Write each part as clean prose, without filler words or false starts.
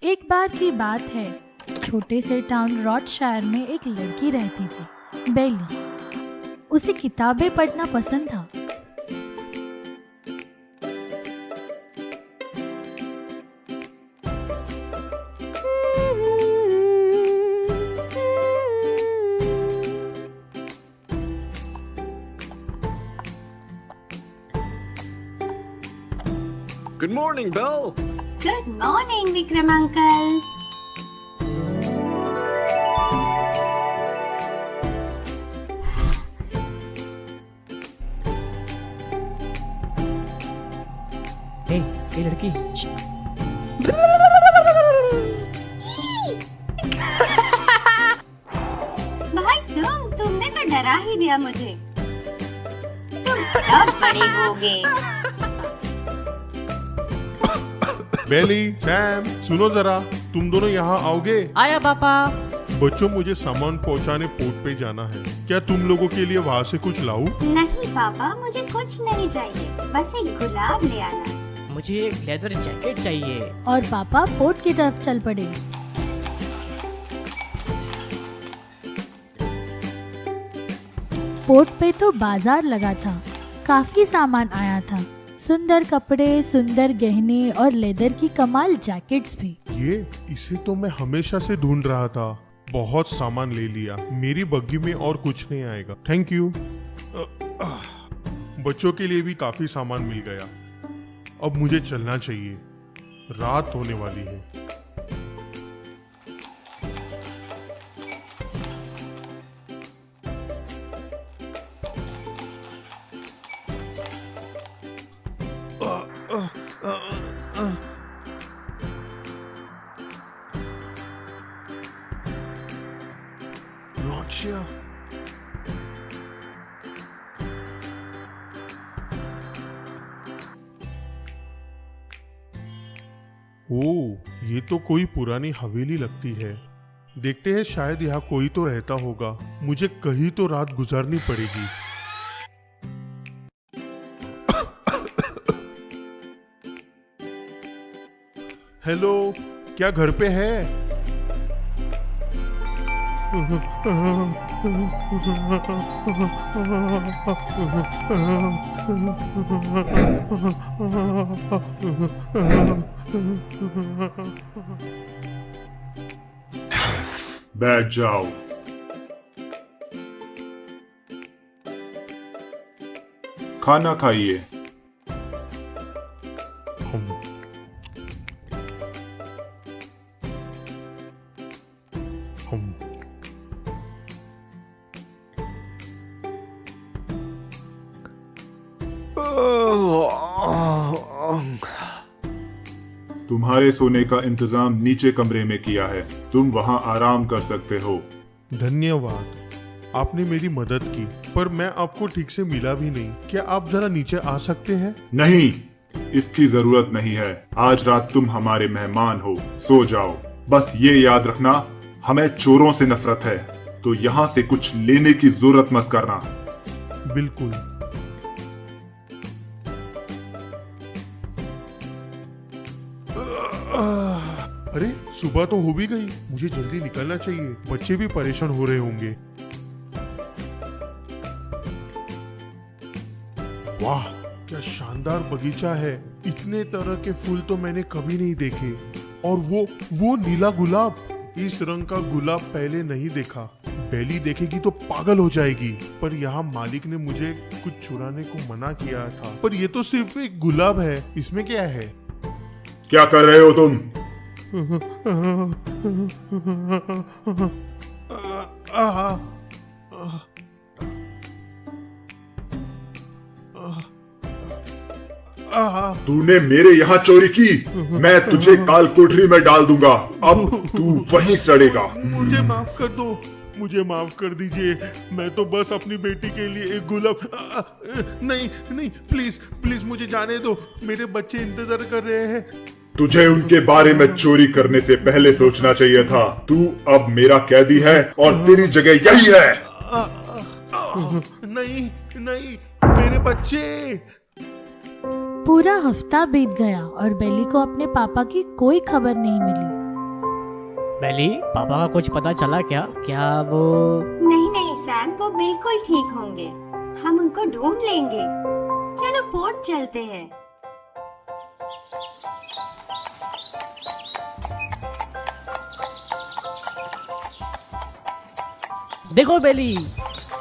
एक बार की बात है, छोटे से टाउन रॉडशायर में एक लड़की रहती थी, बेली। उसे किताबें पढ़ना पसंद था। Good morning, Belle. Good morning, Vikram uncle. ए लड़की, भाई तुमने तो डरा ही दिया मुझे। तुम कब बड़े होगे? बेली, सैम, सुनो जरा, तुम दोनों यहाँ आओगे? आया पापा। बच्चों, मुझे सामान पहुँचाने पोर्ट पे जाना है। क्या तुम लोगों के लिए वहाँ से कुछ लाऊं? नहीं पापा, मुझे कुछ नहीं चाहिए, बस एक गुलाब ले आना। मुझे एक लेदर जैकेट चाहिए। और पापा पोर्ट की तरफ चल पड़े। पोर्ट पे तो बाजार लगा था, काफी सामान आया था। सुंदर कपड़े, सुंदर गहने और लेदर की कमाल जैकेट्स भी। इसे तो मैं हमेशा से ढूंढ रहा था। बहुत सामान ले लिया। मेरी बग्गी में और कुछ नहीं आएगा। Thank you. बच्चों के लिए भी काफी सामान मिल गया। अब मुझे चलना चाहिए, रात होने वाली है। Gotcha. ओह, ये तो कोई पुरानी हवेली लगती है। देखते हैं, शायद यहाँ कोई तो रहता होगा। मुझे कहीं तो रात गुजारनी पड़ेगी। हेलो, क्या घर पे है? बैठ जाओ। खाना खाइए। तुम्हारे सोने का इंतजाम नीचे कमरे में किया है, तुम वहां आराम कर सकते हो। धन्यवाद, आपने मेरी मदद की, पर मैं आपको ठीक से मिला भी नहीं। क्या आप जरा नीचे आ सकते हैं? नहीं, इसकी जरूरत नहीं है। आज रात तुम हमारे मेहमान हो, सो जाओ। बस ये याद रखना, हमें चोरों से नफरत है, तो यहाँ से कुछ लेने की जरूरत मत करना। बिल्कुल। अरे, सुबह तो हो भी गई। मुझे जल्दी निकलना चाहिए, बच्चे भी परेशान हो रहे होंगे। वाह, क्या शानदार बगीचा है। इतने तरह के फूल तो मैंने कभी नहीं देखे। और वो नीला गुलाब, इस रंग का गुलाब पहले नहीं देखा। बेली देखेगी तो पागल हो जाएगी। पर यहाँ मालिक ने मुझे कुछ चुराने को मना किया था। पर ये तो सिर्फ एक गुलाब है, इसमें क्या है? क्या कर रहे हो तुम? तूने मेरे यहाँ चोरी की, मैं तुझे काल कोठरी में डाल दूंगा। अब तू वहीं सड़ेगा। मुझे माफ कर दो, मुझे माफ कर दीजिए। मैं तो बस अपनी बेटी के लिए एक गुलाब। नहीं, प्लीज प्लीज मुझे जाने दो, मेरे बच्चे इंतजार कर रहे हैं। तुझे उनके बारे में चोरी करने से पहले सोचना चाहिए था। तू अब मेरा कैदी है और तेरी जगह यही है। नहीं, मेरे बच्चे। पूरा हफ्ता बीत गया और बेली को अपने पापा की कोई खबर नहीं मिली। बेली, पापा का कुछ पता चला क्या? क्या वो... नहीं नहीं सैम, वो बिल्कुल ठीक होंगे। हम उनको ढूंढ लेंगे। चलो पोर्ट चलते हैं। देखो बेली,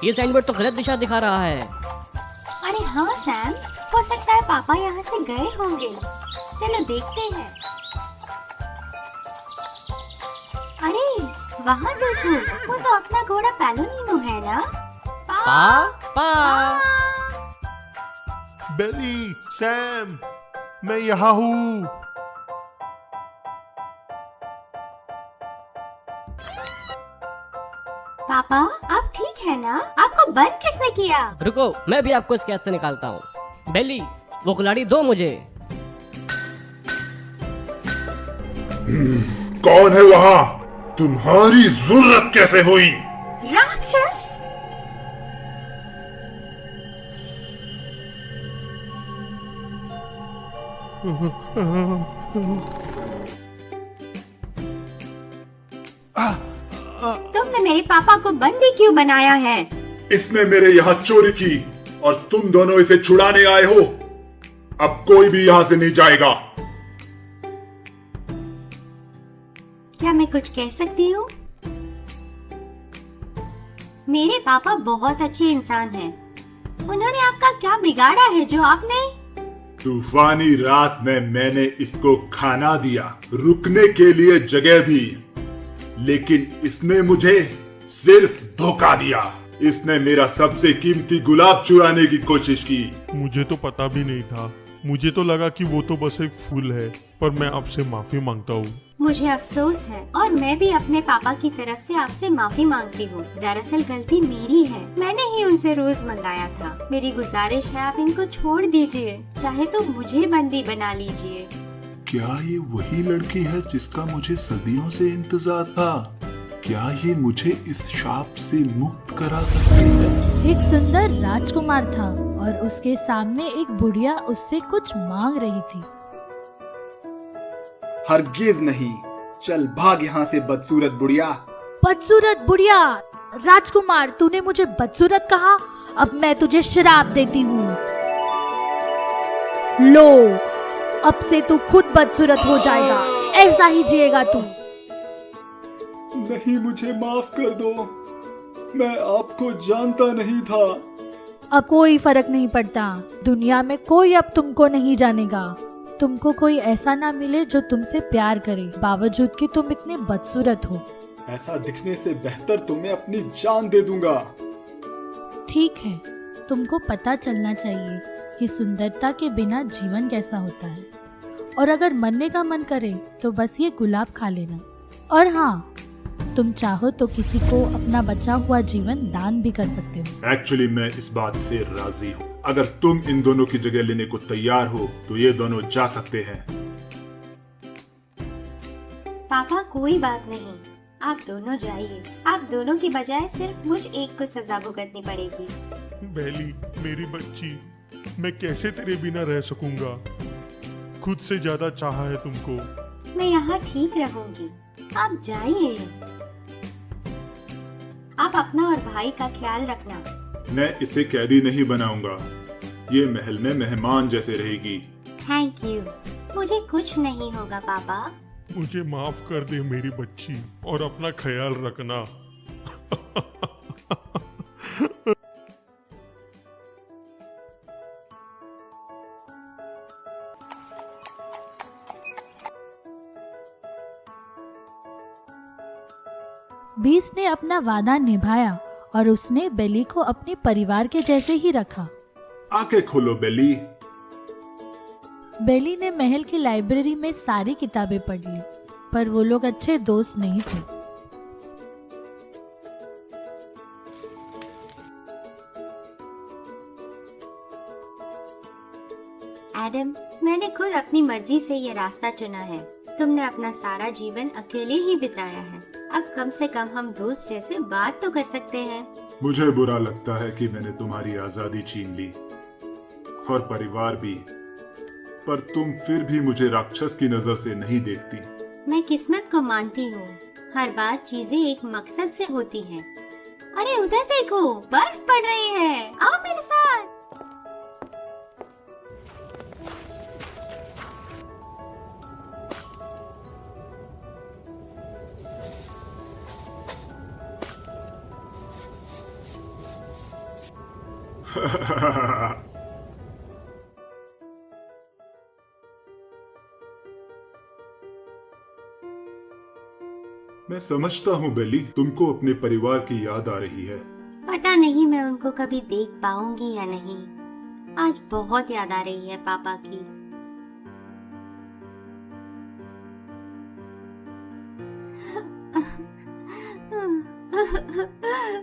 ये साइनबोर्ड तो गलत दिशा दिखा रहा है। अरे हाँ सैम, हो सकता है पापा यहाँ से गए होंगे। चलो देखते हैं। अरे वहाँ देखो, वो तो अपना घोड़ा पैलोनिनो है ना? पापा। बेली, सैम, मैं यहाँ हूँ। पापा आप ठीक है ना? आपको बंद किसने किया? रुको, मैं भी आपको इस कैद से निकालता हूँ। बेली, वो कुल्हाड़ी दो मुझे। कौन है वहाँ? तुम्हारी जरूरत कैसे हुई? राक्षस! तुमने मेरे पापा को बंदी क्यों बनाया है? इसने मेरे यहाँ चोरी की और तुम दोनों इसे छुड़ाने आए हो। अब कोई भी यहाँ से नहीं जाएगा। क्या मैं कुछ कह सकती हूँ? मेरे पापा बहुत अच्छे इंसान हैं। उन्होंने आपका क्या बिगाड़ा है जो आपने? तूफानी रात में मैंने इसको खाना दिया, रुकने के लिए जगह दी, लेकिन इसने मुझे सिर्फ धोखा दिया। इसने मेरा सबसे कीमती गुलाब चुराने की कोशिश की। मुझे तो पता भी नहीं था। मुझे तो लगा कि वो तो बस एक फूल है, पर मैं आपसे माफी मांगता हूँ। मुझे अफसोस है और मैं भी अपने पापा की तरफ से आपसे माफी मांगती हूँ। दरअसल गलती मेरी है, मैंने ही उनसे रोज मंगाया था। मेरी गुजारिश है आप इनको छोड़ दीजिए, चाहे तो मुझे बंदी बना लीजिए। क्या ये वही लड़की है जिसका मुझे सदियों से इंतजार था? क्या ये मुझे इस शाप से मुक्त करा सकती है? एक सुंदर राजकुमार था और उसके सामने एक बुढ़िया उससे कुछ मांग रही थी। हरगिज नहीं, चल भाग यहाँ से बदसूरत बुढ़िया। बदसूरत बुढ़िया! राजकुमार, तूने मुझे बदसूरत कहा। अब मैं तुझे श्राप देती हूँ। लो, अब से तू खुद बदसूरत हो जाएगा। ऐसा ही जिएगा तू। नहीं, मुझे माफ कर दो, मैं आपको जानता नहीं था। अब कोई फर्क नहीं पड़ता। दुनिया में कोई अब तुमको नहीं जानेगा। तुमको कोई ऐसा ना मिले जो तुमसे प्यार करे, बावजूद कि तुम इतने बदसूरत हो। ऐसा दिखने से बेहतर तो मैं अपनी जान दे दूंगा। ठीक है, तुमको पता चलना चाहिए कि सुंदरता के बिना जीवन कैसा होता है। और अगर मरने का मन करे तो बस ये गुलाब खा लेना। और हाँ, तुम चाहो तो किसी को अपना बचा हुआ जीवन दान भी कर सकते हो। एक्चुअली मैं इस बात से राजी हूँ। अगर तुम इन दोनों की जगह लेने को तैयार हो तो ये दोनों जा सकते हैं। पापा कोई बात नहीं, आप दोनों जाइए। आप दोनों की बजाय सिर्फ मुझ एक को सजा भुगतनी पड़ेगी। बेली, मेरी बच्ची, मैं कैसे तेरे बिना रह सकूंगा? खुद से ज्यादा चाहा है तुमको। मैं यहाँ ठीक रहूंगी, आप जाइए। आप अपना और भाई का ख्याल रखना। मैं इसे कैदी नहीं बनाऊंगा। ये महल में मेहमान जैसे रहेगी। Thank you. मुझे कुछ नहीं होगा पापा। मुझे माफ कर दे मेरी बच्ची, और अपना ख्याल रखना। बीस ने अपना वादा निभाया और उसने बेली को अपने परिवार के जैसे ही रखा। आंखें खोलो बेली। बेली ने महल की लाइब्रेरी में सारी किताबें पढ़ ली, पर वो लोग अच्छे दोस्त नहीं थे। एडम, मैंने खुद अपनी मर्जी से ये रास्ता चुना है। तुमने अपना सारा जीवन अकेले ही बिताया है। अब कम से कम हम दोस्त जैसे बात तो कर सकते हैं। मुझे बुरा लगता है कि मैंने तुम्हारी आजादी छीन ली, और परिवार भी, पर तुम फिर भी मुझे राक्षस की नजर से नहीं देखती। मैं किस्मत को मानती हूँ। हर बार चीजें एक मकसद से होती हैं। अरे उधर देखो, बर्फ पड़ रही है, आओ मेरे साथ। मैं समझता हूँ बेली, तुमको अपने परिवार की याद आ रही है। पता नहीं मैं उनको कभी देख पाऊंगी या नहीं। आज बहुत याद आ रही है पापा की।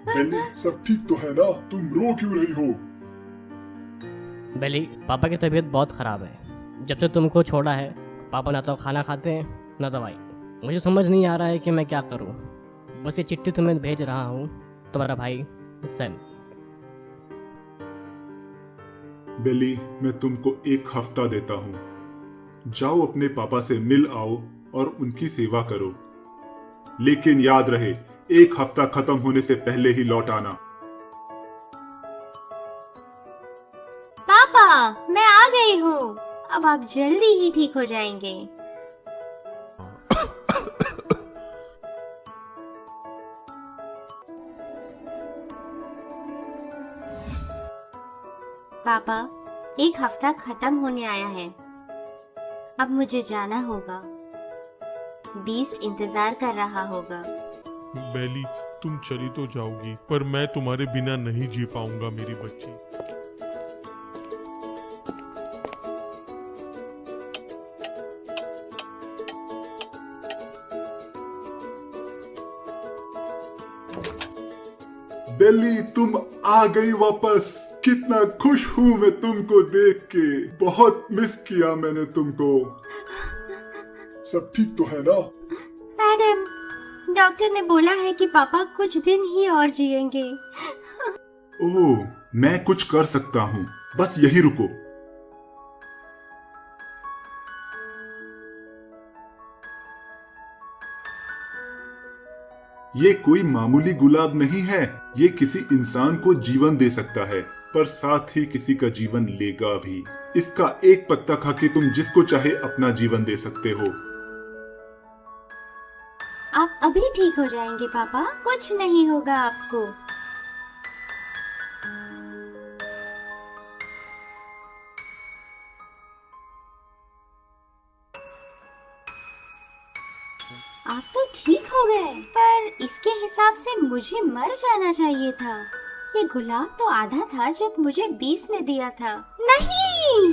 बेली, सब ठीक तो है ना? तुम रो क्यों रही हो? बेली, पापा की तबीयत बहुत ख़राब है। जब से तुमको छोड़ा है पापा ना तो खाना खाते हैं ना दवाई। मुझे समझ नहीं आ रहा है कि मैं क्या करूं। बस ये चिट्ठी तुम्हें भेज रहा हूं, तुम्हारा भाई सैम। बेली, मैं तुमको 1 हफ्ता देता हूँ। जाओ अपने पापा से मिल आओ और उनकी सेवा करो। लेकिन याद रहे, 1 हफ्ता खत्म होने से पहले ही लौट आना। पापा, मैं आ गई हूँ। अब आप जल्दी ही ठीक हो जाएंगे। पापा, 1 हफ्ता खत्म होने आया है। अब मुझे जाना होगा। बीस्ट इंतजार कर रहा होगा। बेली, तुम चली तो जाओगी, पर मैं तुम्हारे बिना नहीं जी पाऊंगा मेरी बच्ची। बेली, तुम आ गई वापस। कितना खुश हूँ मैं तुमको देख के। बहुत मिस किया मैंने तुमको। सब ठीक तो है ना? मैडम, डॉक्टर ने बोला है कि पापा कुछ दिन ही और जिएंगे। ओह, मैं कुछ कर सकता हूँ। बस यही रुको। ये कोई मामूली गुलाब नहीं है। ये किसी इंसान को जीवन दे सकता है, पर साथ ही किसी का जीवन लेगा भी। इसका एक पत्ता खा के तुम जिसको चाहे अपना जीवन दे सकते हो। आप अभी ठीक हो जाएंगे पापा, कुछ नहीं होगा आपको। आप तो ठीक हो गए, पर इसके हिसाब से मुझे मर जाना चाहिए था। ये गुलाब तो आधा था जब मुझे 20 ने दिया था। नहीं!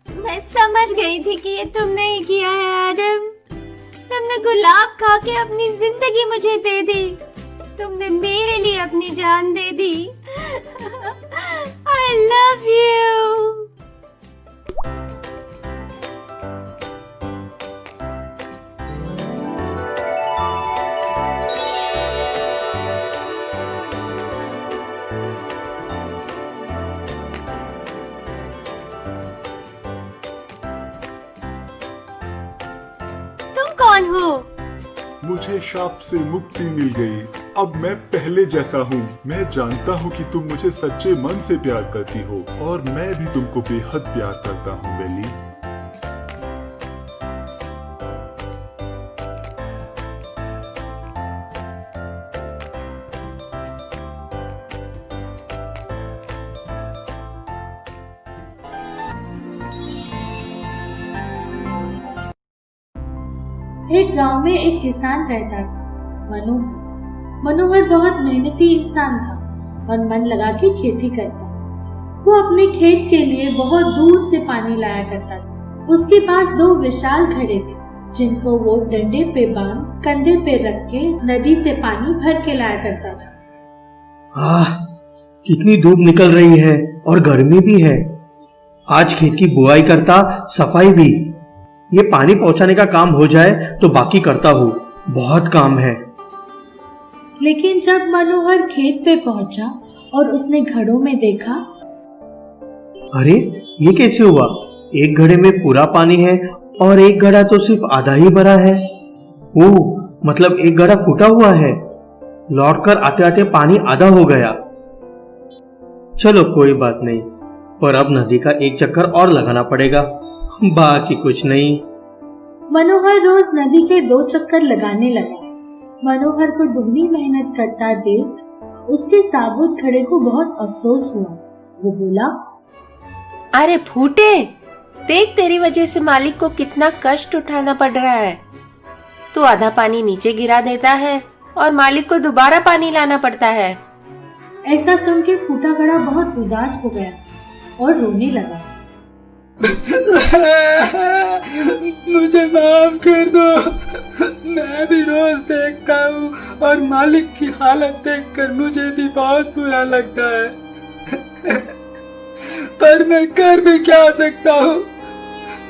मैं समझ गई थी कि ये तुमने ही किया है एडम। तुमने गुलाब खा के अपनी जिंदगी मुझे दे दी। तुमने मेरे लिए अपनी जान दे दी। I love you. तुम कौन हो? मुझे शाप से मुक्ति मिल गई। अब मैं पहले जैसा हूँ। मैं जानता हूँ कि तुम मुझे सच्चे मन से प्यार करती हो, और मैं भी तुमको बेहद प्यार करता हूँ बेली। एक गांव में एक किसान रहता था, मनोहर। मनोहर बहुत मेहनती इंसान था और मन लगा के खेती करता। वो अपने खेत के लिए बहुत दूर से पानी लाया करता था। उसके पास 2 विशाल घड़े थे, जिनको वो डंडे पे बांध कंधे पे रख के नदी से पानी भर के लाया करता था। कितनी धूप निकल रही है और गर्मी भी है। आज खेत की बुआई करता, सफाई भी। ये पानी पहुंचाने का काम हो जाए तो बाकी करता हूँ। बहुत काम है। लेकिन जब मनोहर खेत पे पहुंचा और उसने घड़ों में देखा अरे ये कैसे हुआ? एक घड़े में पूरा पानी है और एक घड़ा तो सिर्फ आधा ही भरा है। ओह, मतलब एक घड़ा फूटा हुआ है। लौटकर आते आते पानी आधा हो गया। चलो कोई बात नहीं, पर अब नदी का एक चक्कर और लगाना पड़ेगा, बाकी कुछ नहीं। मनोहर रोज नदी के 2 चक्कर लगाने लगा। मनोहर को दुगनी मेहनत करता देख उसके साबुत घड़े को बहुत अफसोस हुआ। वो बोला, अरे फूटे, देख तेरी वजह से मालिक को कितना कष्ट उठाना पड़ रहा है। तू आधा पानी नीचे गिरा देता है और मालिक को दोबारा पानी लाना पड़ता है। ऐसा सुन के फूटा घड़ा बहुत उदास हो गया और रोने लगा। मुझे माफ कर दो, मैं भी रोज देखता हूँ और मालिक की हालत देखकर मुझे भी बहुत बुरा लगता है। पर मैं कर भी क्या सकता हूँ,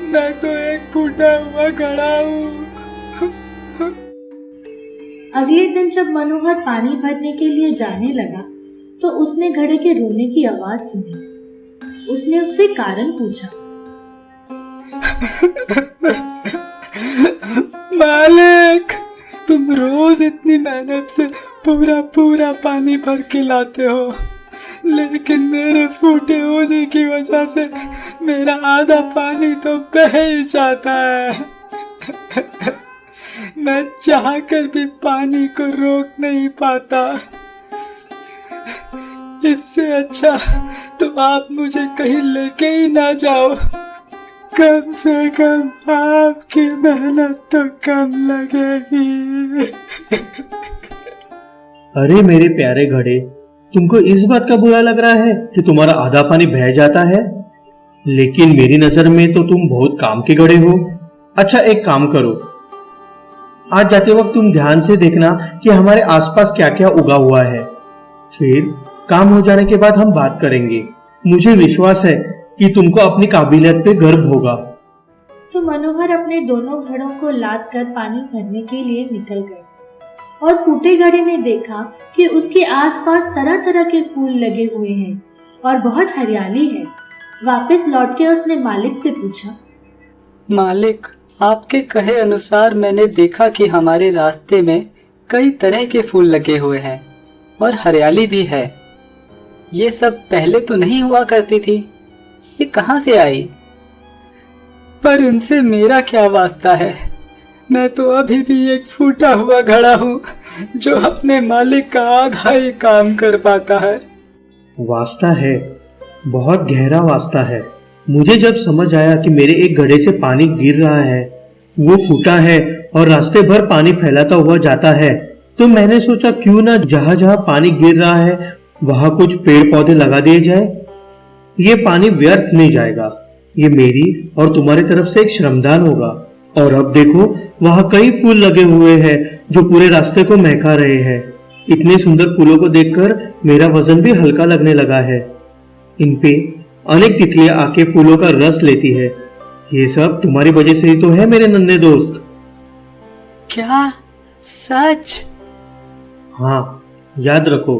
मैं तो एक फूटा हुआ घड़ा हूँ। अगले दिन जब मनोहर पानी भरने के लिए जाने लगा तो उसने घड़े के रोने की आवाज सुनी। उसने उससे कारण पूछा। मालिक, तुम रोज इतनी मेहनत से पूरा पूरा पानी भर के लाते हो, लेकिन मेरे फूटे होने की वजह से मेरा आधा पानी तो बह ही जाता है। मैं चाहकर भी पानी को रोक नहीं पाता। इससे अच्छा तो आप मुझे कहीं लेके ही ना जाओ, कम से कम आपकी मेहनत तो कम लगेगी। अरे मेरे प्यारे घड़े, तुमको इस बात का बुरा लग रहा है कि तुम्हारा आधा पानी बह जाता है, लेकिन मेरी नजर में तो तुम बहुत काम के घड़े हो। अच्छा, एक काम करो, आज जाते वक्त तुम ध्यान से देखना कि हमारे आसपास क्या क्या उगा हुआ है। फिर काम हो जाने के बाद हम बात करेंगे। मुझे विश्वास है कि तुमको अपनी काबिलियत पे गर्व होगा। तो मनोहर अपने दोनों घड़ों को लाद कर पानी भरने के लिए निकल गए और फूटे घड़े ने देखा कि उसके आसपास तरह तरह के फूल लगे हुए हैं और बहुत हरियाली है। वापस लौट के उसने मालिक से पूछा, मालिक, आपके कहे अनुसार मैंने देखा कि हमारे रास्ते में कई तरह के फूल लगे हुए हैं और हरियाली भी है। ये सब पहले तो नहीं हुआ करती थी, ये कहाँ से आई? पर उनसे मेरा क्या वास्ता है? मैं तो अभी भी एक फूटा हुआ घड़ा हूँ जो अपने मालिक का आधा ही काम कर पाता है। वास्ता है, बहुत गहरा वास्ता है। मुझे जब समझ आया कि मेरे एक घड़े से पानी गिर रहा है, वो फूटा है और रास्ते भर पानी फैलाता हुआ जाता है, तो मैंने सोचा क्यों ना जहाँ जहाँ पानी गिर रहा है वहां कुछ पेड़ पौधे लगा दिए जाए। ये पानी व्यर्थ नहीं जाएगा, ये मेरी और तुम्हारी तरफ से एक श्रमदान होगा। और अब देखो, वहां कई फूल लगे हुए हैं जो पूरे रास्ते को महका रहे हैं। इतने सुंदर फूलों को देखकर मेरा वजन भी हल्का लगने लगा है। इन पे अनेक तितलियां आके फूलों का रस लेती है। ये सब तुम्हारी वजह से ही तो है मेरे नन्हे दोस्त। क्या सच? हाँ, याद रखो,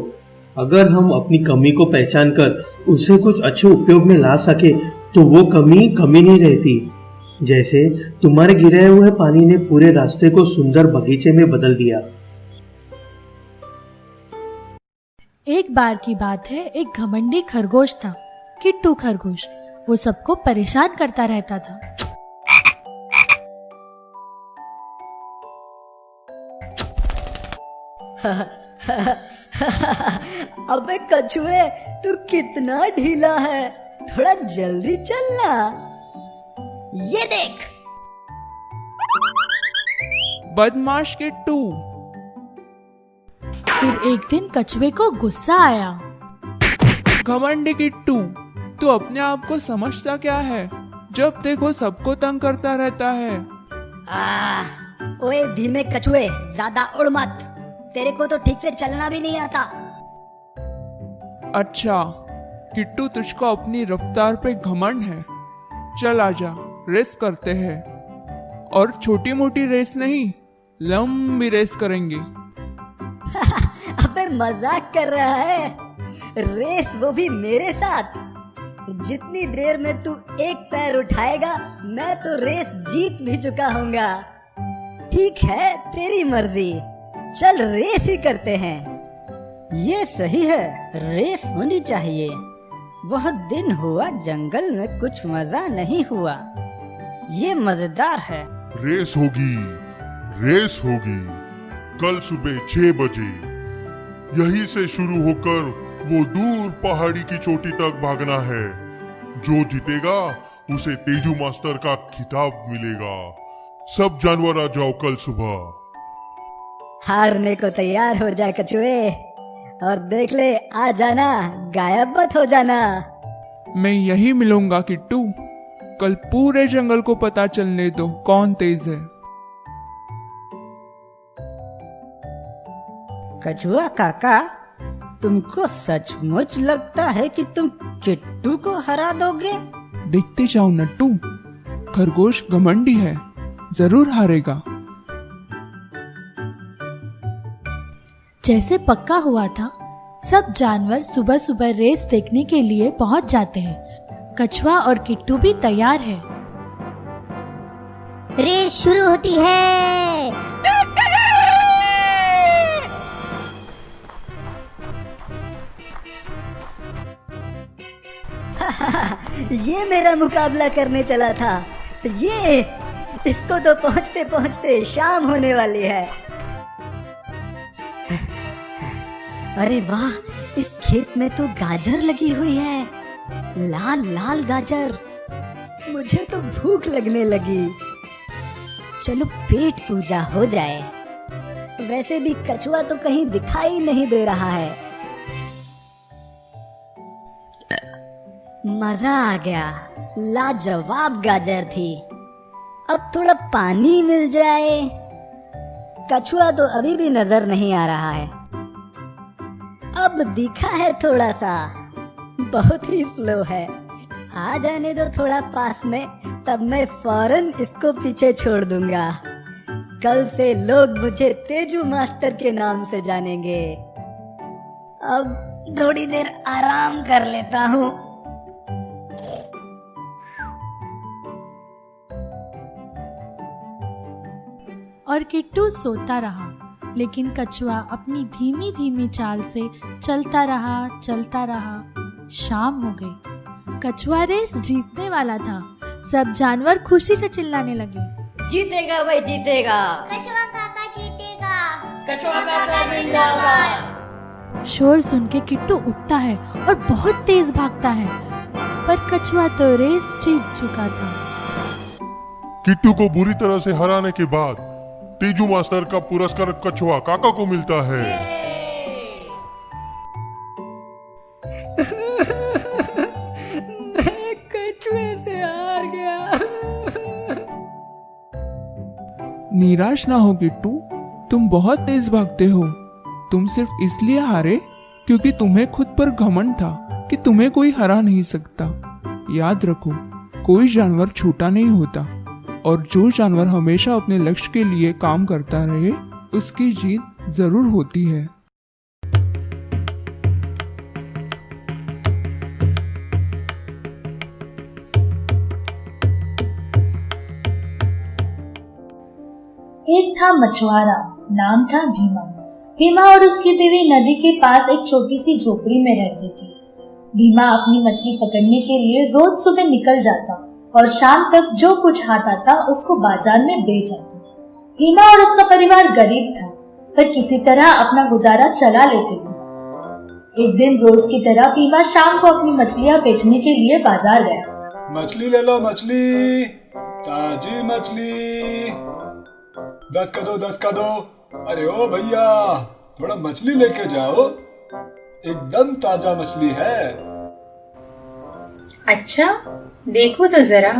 अगर हम अपनी कमी को पहचान कर उसे कुछ अच्छे उपयोग में ला सके तो वो कमी कमी नहीं रहती। जैसे तुम्हारे गिरे हुए पानी ने पूरे रास्ते को सुंदर बगीचे में बदल दिया। एक बार की बात है, एक घमंडी खरगोश था, किट्टू खरगोश। वो सबको परेशान करता रहता था। अबे कछुए, तू कितना ढीला है, थोड़ा जल्दी चलना। ये देख। बदमाश किट्टू। फिर एक दिन कछुए को गुस्सा आया। घमंडी किट्टू, तू अपने आप को समझता क्या है? जब देखो सबको तंग करता रहता है। ओए धीमे कछुए, ज्यादा उड़ मत, तेरे को तो ठीक से चलना भी नहीं आता। अच्छा किट्टू, तुझको अपनी रफ्तार पे घमंड है। चल आजा, रेस करते हैं। और छोटी मोटी रेस नहीं, लंबी रेस करेंगे। अबे मजाक कर रहा है? रेस वो भी मेरे साथ? जितनी देर में तू एक पैर उठाएगा मैं तो रेस जीत भी चुका हूँगा। ठीक है, तेरी मर्जी, चल रेस ही करते हैं। ये सही है, रेस होनी चाहिए। बहुत दिन हुआ जंगल में कुछ मजा नहीं हुआ। ये मजेदार है। रेस होगी, रेस होगी। कल सुबह 6 बजे यहीं से शुरू होकर वो दूर पहाड़ी की चोटी तक भागना है। जो जीतेगा उसे तेजू मास्टर का खिताब मिलेगा। सब जानवर आ जाओ कल सुबह। हारने को तैयार हो जाए कछुए, और देख ले, आ जाना, गायब मत हो जाना। मैं यही मिलूंगा किट्टू। कल पूरे जंगल को पता चलने दो कौन तेज है। कछुआ काका, तुमको सचमुच लगता है कि तुम किट्टू को हरा दोगे? देखते जाओ नट्टू, खरगोश घमंडी है, जरूर हारेगा। जैसे पक्का हुआ था, सब जानवर सुबह सुबह रेस देखने के लिए पहुंच जाते हैं। कछुआ और किट्टू भी तैयार है। रेस शुरू होती है। ये मेरा मुकाबला करने चला था। ये इसको तो पहुंचते पहुंचते शाम होने वाली है। अरे वाह, इस खेत में तो गाजर लगी हुई है, लाल लाल गाजर। मुझे तो भूख लगने लगी। चलो पेट पूजा हो जाए। वैसे भी कछुआ तो कहीं दिखाई नहीं दे रहा है। मजा आ गया, लाजवाब गाजर थी। अब थोड़ा पानी मिल जाए। कछुआ तो अभी भी नजर नहीं आ रहा है। अब दिखा है थोड़ा सा, बहुत ही स्लो है। आ जाने दो थोड़ा पास में, तब मैं फौरन इसको पीछे छोड़ दूंगा। कल से लोग मुझे तेजू मास्टर के नाम से जानेंगे। अब थोड़ी देर आराम कर लेता हूँ। और किट्टू सोता रहा, लेकिन कछुआ अपनी धीमी धीमी चाल से चलता रहा। शाम हो गई। कछुआ रेस जीतने वाला था। सब जानवर खुशी से चिल्लाने लगे, जीतेगा भाई, जीतेगा। कछुआ काका जीतेगा। कछुआ काका जिंदाबाद। शोर सुन के किट्टू उठता है और बहुत तेज भागता है, पर कछुआ तो रेस जीत चुका था। किट्टू को बुरी तरह से हराने के बाद तेजू मास्टर का पुरस्कार कछुआ काका को मिलता है। मैं कछुए से हार गया। निराश ना हो किट्टू, तुम बहुत तेज भागते हो। तुम सिर्फ इसलिए हारे क्योंकि तुम्हें खुद पर घमंड था कि तुम्हें कोई हरा नहीं सकता। याद रखो, कोई जानवर छोटा नहीं होता, और जो जानवर हमेशा अपने लक्ष्य के लिए काम करता रहे, उसकी जीत जरूर होती है। एक था मछुआरा, नाम था भीमा। भीमा और उसकी बीवी नदी के पास एक छोटी सी झोपड़ी में रहते थे। भीमा अपनी मछली पकड़ने के लिए रोज सुबह निकल जाता और शाम तक जो कुछ हाथ आता उसको बाजार में बेच आता। भीमा और उसका परिवार गरीब था, पर किसी तरह अपना गुजारा चला लेते थे। एक दिन रोज की तरह भीमा शाम को अपनी मछलियां बेचने के लिए बाजार गया। मछली ले लो, मछली, ताजी मछली। 10 का दो। अरे ओ भैया, थोड़ा मछली लेके जाओ, एकदम ताजा मछली है। अच्छा, देखो तो जरा।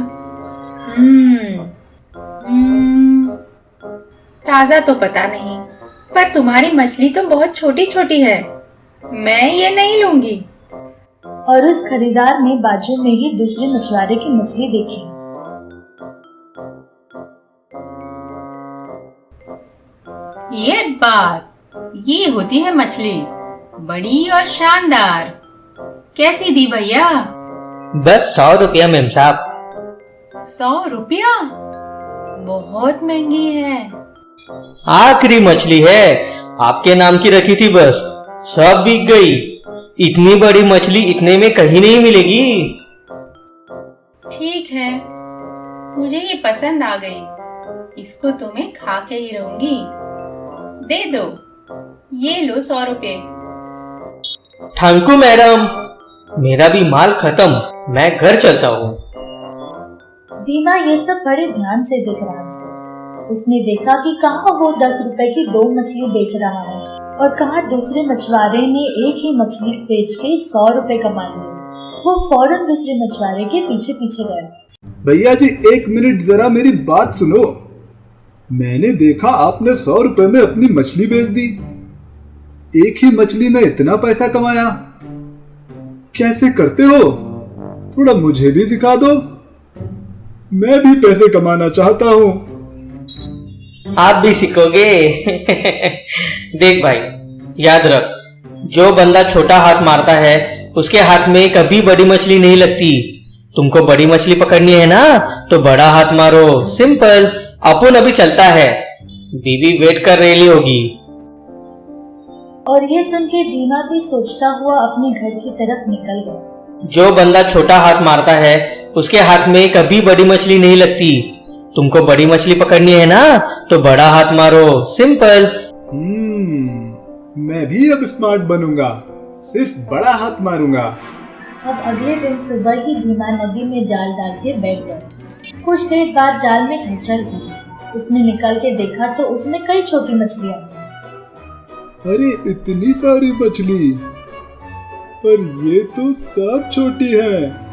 ताजा तो पता नहीं, पर तुम्हारी मछली तो बहुत छोटी छोटी है। मैं ये नहीं लूंगी। और उस खरीदार ने बाजू में ही दूसरे मछुआरे की मछली देखी। ये बात, ये होती है मछली, बड़ी और शानदार। कैसी दी भैया? बस 100 रुपया मेम साहब। 100 रुपया? बहुत महंगी है। आखिरी मछली है, आपके नाम की रखी थी, बस सब बिक गई। इतनी बड़ी मछली इतने में कहीं नहीं मिलेगी। ठीक है, मुझे ये पसंद आ गई, इसको तो मैं खा के ही रहूंगी। दे दो, ये लो 100 रुपए। थैंक यू मैडम, मेरा भी माल खत्म, मैं घर चलता हूँ। भीमा ये सब बड़े ध्यान से देख रहा था। उसने देखा कि कहाँ वो 10 रुपए की 2 मछली बेच रहा है और कहाँ दूसरे मछुआरे ने एक ही मछली बेच के 100 रुपए कमा लिए। वो फौरन दूसरे मछुआरे के पीछे पीछे गया। भैया जी 1 मिनट जरा मेरी बात सुनो। मैंने देखा आपने 100 रुपए में अपनी मछली बेच दी। एक ही मछली में इतना पैसा कमाया, कैसे करते हो? थोड़ा मुझे भी सिखा दो, मैं भी पैसे कमाना चाहता हूँ। आप भी सीखोगे? देख भाई, याद रख, जो बंदा छोटा हाथ मारता है उसके हाथ में कभी बड़ी मछली नहीं लगती। तुमको बड़ी मछली पकड़नी है ना तो बड़ा हाथ मारो, सिंपल। अपन अभी चलता है, बीवी वेट कर रही होगी। और ये सुन के भीमा भी सोचता हुआ अपने घर की तरफ निकल गया। जो बंदा छोटा हाथ मारता है उसके हाथ में कभी बड़ी मछली नहीं लगती। तुमको बड़ी मछली पकड़नी है ना तो बड़ा हाथ मारो, सिंपल। मैं भी अब स्मार्ट बनूंगा, सिर्फ बड़ा हाथ मारूंगा। अब अगले दिन सुबह ही भीमा नदी में जाल डाल के बैठ गया। कुछ देर बाद जाल में हलचल हुई। उसने निकल के देखा तो उसमें कई छोटी मछलियां थी। अरे इतनी सारी मछली, पर ये तो सब छोटी है।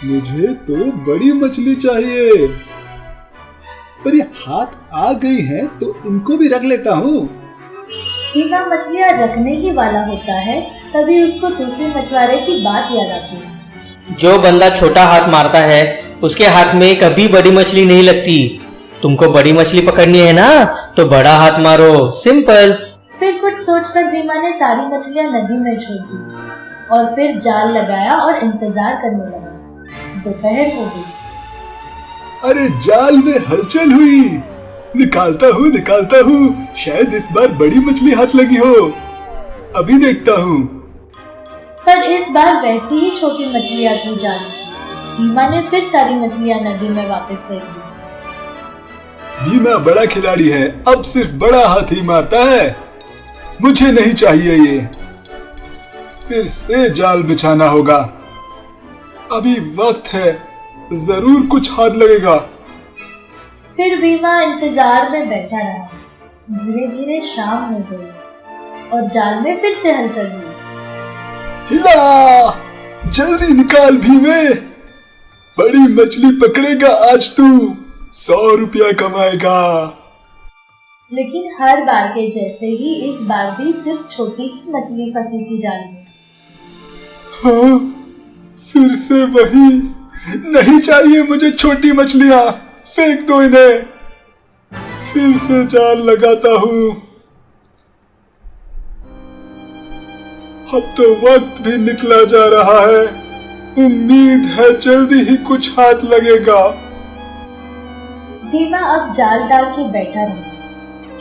मुझे तो बड़ी मछली चाहिए। पर ये हाथ आ गई हैं तो इनको भी रख लेता हूँ। भीमा मछलियाँ रखने ही वाला होता है, तभी उसको दूसरे मछुआरे की बात याद आती है। जो बंदा छोटा हाथ मारता है उसके हाथ में कभी बड़ी मछली नहीं लगती। तुमको बड़ी मछली पकड़नी है ना तो बड़ा हाथ मारो, सिंपल। फिर कुछ सोचकर भीमा ने सारी मछलियाँ नदी में छोड़ दी और फिर जाल लगाया और इंतजार करने लगा। दोपहर हो गई। अरे जाल में हलचल हुई। निकालता हूँ, शायद इस बार बड़ी मछली हाथ लगी हो। अभी देखता हूँ। पर इस बार वैसी ही छोटी मछलियाँ थी जाल में। भीमा ने फिर सारी मछलियाँ नदी में वापस फेंक दी। भीमा बड़ा खिलाड़ी है, अब सिर्फ बड़ा हाथ ही मारता है। मुझे नहीं चाहिए ये। फिर से जाल बिछाना होगा। अभी वक्त है, जरूर कुछ हाथ लगेगा। फिर भीमा इंतजार में बैठा रहा। धीरे धीरे शाम हो गई और जाल में फिर से हलचल हुई। हिला, जल्दी निकाल भीमे, बड़ी मछली पकड़ेगा आज तू, 100 रुपया कमाएगा। लेकिन हर बार के जैसे ही इस बार भी सिर्फ छोटी ही मछली फंसी थी जाल में। हाँ, फिर से वही। नहीं चाहिए मुझे छोटी मछलियां, फेंक दो इन्हें। फिर से जाल लगाता हूँ। अब तो वक्त भी निकला जा रहा है। उम्मीद है जल्दी ही कुछ हाथ लगेगा। भीमा अब जाल डाल के बैठा रहा,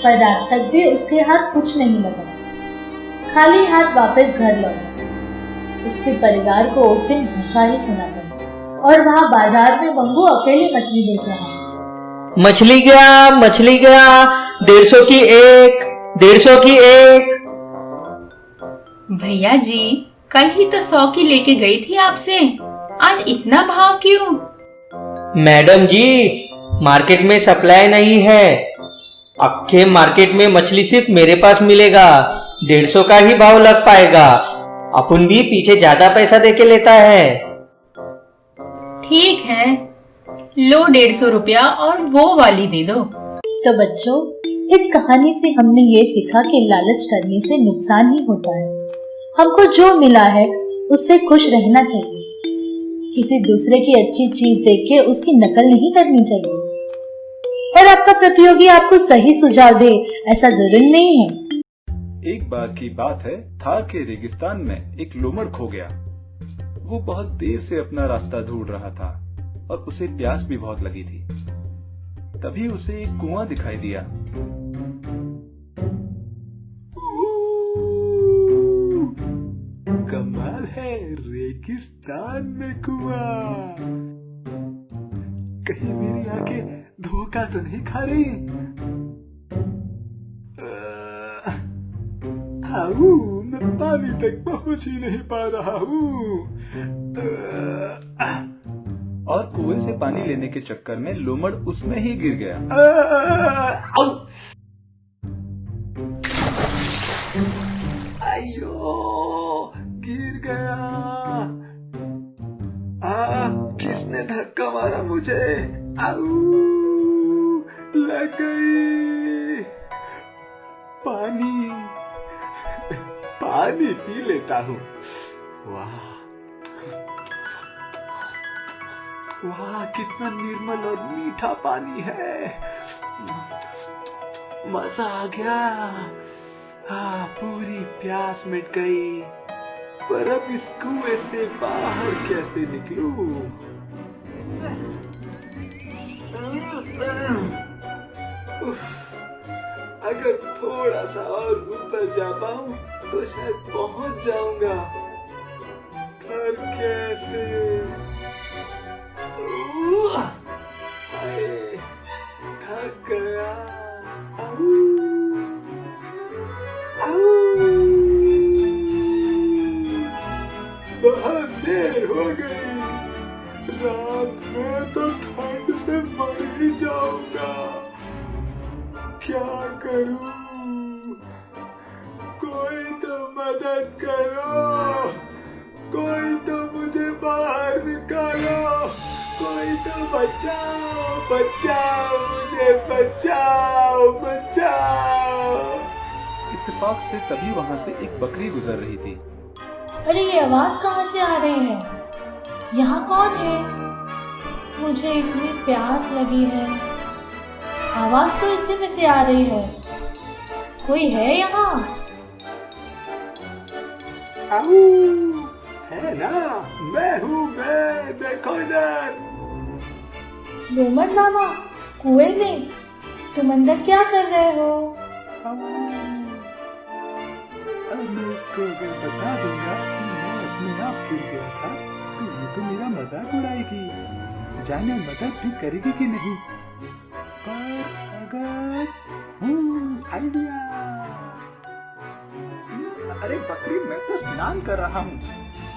पर रात तक भी उसके हाथ कुछ नहीं लगा। खाली हाथ वापस घर लौटा। उसके परिवार को उस दिन भूखा ही सोना पड़ा और वहाँ बाजार में मंगू अकेले मछली बेच रहा था। मछली गया, 150 की एक, 150 की एक। भैया जी, कल ही तो 100 की लेके गई थी आपसे, आज इतना भाव क्यों? मैडम जी, मार्केट में सप्लाई नहीं है। अक्खे मार्केट में मछली सिर्फ मेरे पास मिलेगा। 150 का ही भाव लग पाएगा। अपन भी पीछे ज्यादा पैसा देके लेता है। ठीक है, लो 150 रुपया और वो वाली दे दो। तो बच्चों, इस कहानी से हमने ये सीखा कि लालच करने से नुकसान ही होता है। हमको जो मिला है उससे खुश रहना चाहिए। किसी दूसरे की अच्छी चीज देख के उसकी नकल नहीं करनी चाहिए। और आपका प्रतियोगी आपको सही सुझाव दे ऐसा जरूरी नहीं है। एक बार की बात है, थार के रेगिस्तान में एक लोमड़ खो गया। वो बहुत देर से अपना रास्ता ढूंढ रहा था और उसे प्यास भी बहुत लगी थी। तभी उसे एक कुआं दिखाई दिया। कमाल है, रेगिस्तान में कुआं। कहीं मेरी आंखें धोखा तो नहीं खा रही? मैं पानी तक पहुंच ही नहीं पा रहा हूँ। और कुएं से पानी लेने के चक्कर में लोमड़ उसमें ही गिर गया। अयो, गिर गया। किसने धक्का मारा मुझे? लग गई। पानी पी लेता हूँ। वाह वाह, कितना निर्मल और मीठा पानी है। मजा आ गया। पूरी प्यास मिट गई। पर अब इस कुएं से बाहर कैसे निकलूं? अगर थोड़ा सा और ऊपर जा पाऊं तो शायद पहुंच जाऊंगा। पर कैसे? थक गया। बहुत देर हो गई। रात में तो ठंड से मर ही जाऊंगा। क्या करूं? कोई तो मदद करो। कोई तो मुझे बाहर निकालो। कोई तो बचाओ, बचाओ मुझे, बचाओ, बचाओ। इत्तेफाक से तभी वहाँ से एक बकरी गुजर रही थी। अरे ये आवाज कहाँ से आ रही है? यहाँ कौन है? मुझे इतनी प्यास लगी है। आवाज तो इसी में से आ रही है। कोई है यहाँ? है ना, मैं हूँ मैं, देखो इधर। लोमड़ मामा, कुएं में तुम अंदर क्या कर रहे हो? अब मैं इसको अगर बता दूंगा कि मैं अपने आप गिर गया था तो ये तो मेरा मजाक उड़ाएगी। जाने मदद भी करेगी कि नहीं। पर अगर आइडिया। अरे बकरी, मैं तो स्नान कर रहा हूँ।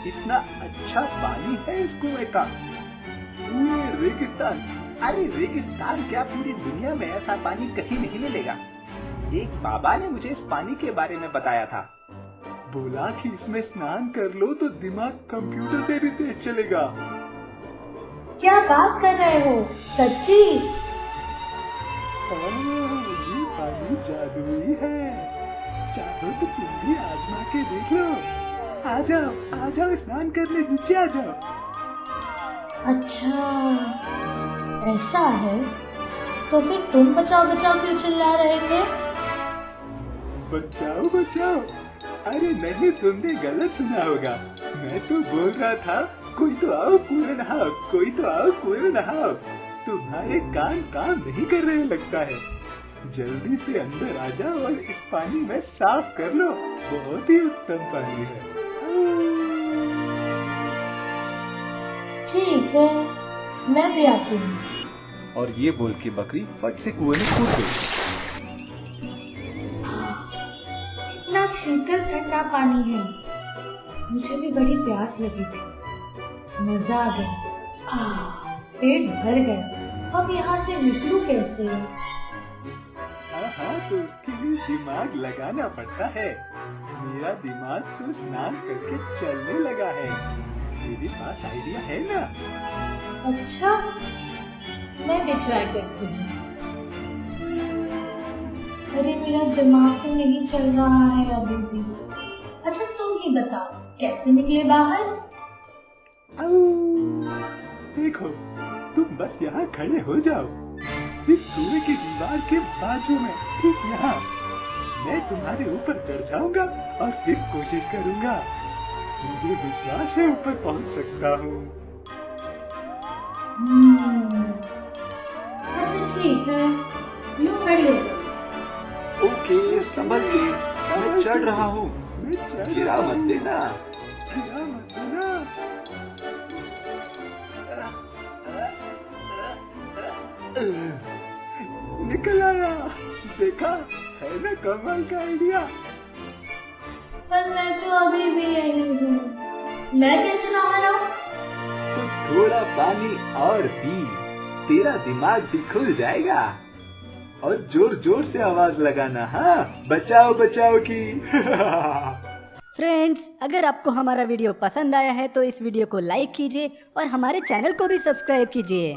इतना अच्छा पानी है इस कुएं का। रेगिस्तान, अरे रेगिस्तान क्या, पूरी दुनिया में ऐसा पानी कहीं नहीं मिलेगा। एक बाबा ने मुझे इस पानी के बारे में बताया था। बोला कि इसमें स्नान कर लो तो दिमाग कंप्यूटर से भी तेज चलेगा। क्या बात कर रहे हो? सच्ची? ये पानी जादुई है। चाहो तो तुम भी आजमा के देख लो। आ जाओ स्नान करने, नीचे आ जाओ। अच्छा, ऐसा है तो फिर तुम बचाओ बचाओ क्यों चिल्ला रहे थे? बचाओ बचाओ? अरे नहीं, तुमने गलत सुना होगा। मैं तो बोल रहा था कोई तो आओ कुएं नहाओ, कोई तो आओ कुएं नहाओ। तुम्हारे कान काम नहीं कर रहे लगता है। जल्दी से अंदर आ जाओ और इस पानी में साफ कर लो। बहुत ही उत्तम पानी है। ठीक है, मैं भी आती हूँ। और ये बोल के बकरी फट से कुएं में कूद गई। इतना शीतल ठंडा पानी है। मुझे भी बड़ी प्यास लगी थी। मजा आ गया। पेट भर गया। अब यहाँ से निकलूं कैसे? हाँ, तो उसके लिए दिमाग लगाना पड़ता है। मेरा दिमाग तो स्नान करके चलने लगा है। मेरे पास आइडिया है ना। अच्छा, मैं भी ट्राई करती हूँ। अरे मेरा दिमाग तो नहीं चल रहा है अभी भी। अच्छा तुम ही बताओ, कैसे निकले बाहर? देखो, तुम बस यहाँ खड़े हो जाओ, इस कुएं की दीवार के बाजू में, ठीक यहाँ। मैं तुम्हारे ऊपर चढ़ जाऊंगा और फिर कोशिश करूंगा। मुझे विश्वास है ऊपर पहुंच सकता हूँ। अच्छा ठीक है, यूँ कर लो। ओके संभल के, मैं चढ़ रहा हूँ। गिरा मत देना, गिरा मत देना। निकल आया, देखा है ना कमाल का आइडिया। पर मैं तो अभी भी यही हूँ, मैं कैसे बाहर आऊँ? तो थोड़ा पानी और पी, तेरा दिमाग भी खुल जाएगा। और जोर जोर से आवाज लगाना, हाँ बचाओ बचाओ की। फ्रेंड्स, अगर आपको हमारा वीडियो पसंद आया है तो इस वीडियो को लाइक कीजिए और हमारे चैनल को भी सब्सक्राइब कीजिए।